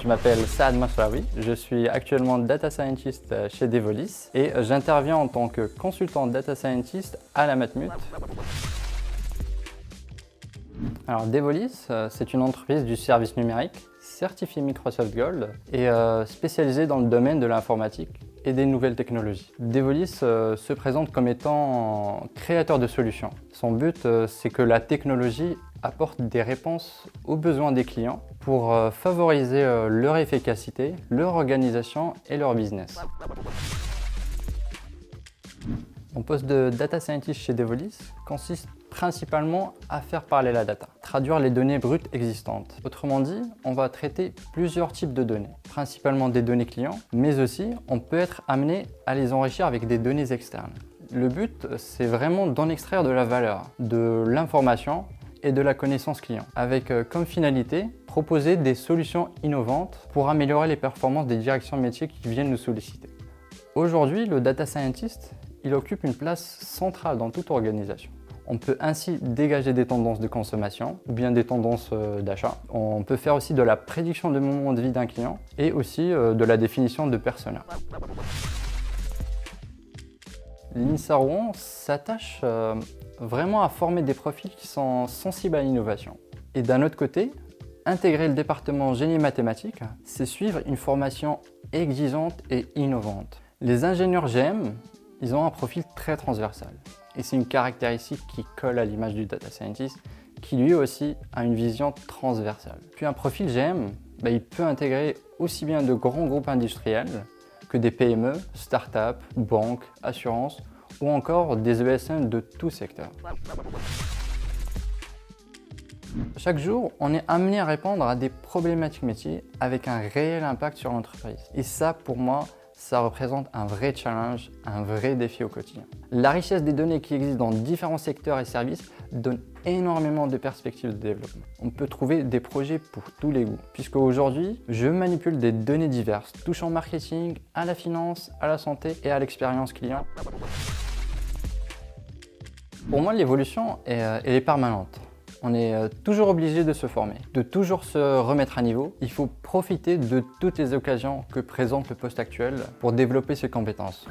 Je m'appelle Saad Masraoui, je suis actuellement Data Scientist chez Devolis et j'interviens en tant que consultant Data Scientist à la Matmut. Alors Devolis, c'est une entreprise du service numérique certifiée Microsoft Gold et spécialisée dans le domaine de l'informatique et des nouvelles technologies. Devolis se présente comme étant créateur de solutions. Son but, c'est que la technologie apporte des réponses aux besoins des clients pour favoriser leur efficacité, leur organisation et leur business. Mon poste de Data Scientist chez Devolis consiste principalement à faire parler la data, traduire les données brutes existantes. Autrement dit, on va traiter plusieurs types de données, principalement des données clients, mais aussi on peut être amené à les enrichir avec des données externes. Le but, c'est vraiment d'en extraire de la valeur, de l'information et de la connaissance client, avec comme finalité proposer des solutions innovantes pour améliorer les performances des directions métiers qui viennent nous solliciter. Aujourd'hui, le Data Scientist, il occupe une place centrale dans toute organisation. On peut ainsi dégager des tendances de consommation ou bien des tendances d'achat. On peut faire aussi de la prédiction de moment de vie d'un client et aussi de la définition de persona. L'INSA Rouen s'attache vraiment à former des profils qui sont sensibles à l'innovation. Et d'un autre côté, intégrer le département génie mathématique, c'est suivre une formation exigeante et innovante. Les ingénieurs GM, ils ont un profil très transversal. Et c'est une caractéristique qui colle à l'image du Data Scientist, qui lui aussi a une vision transversale. Puis un profil GM, il peut intégrer aussi bien de grands groupes industriels que des PME, start-up, banques, assurances ou encore des ESN de tout secteur. Chaque jour, on est amené à répondre à des problématiques métiers avec un réel impact sur l'entreprise. Et ça, pour moi, ça représente un vrai challenge, un vrai défi au quotidien. La richesse des données qui existent dans différents secteurs et services donne énormément de perspectives de développement. On peut trouver des projets pour tous les goûts, puisque aujourd'hui, je manipule des données diverses, touchant au marketing, à la finance, à la santé et à l'expérience client. Pour moi, l'évolution, elle est permanente. On est toujours obligé de se former, de toujours se remettre à niveau. Il faut profiter de toutes les occasions que présente le poste actuel pour développer ses compétences.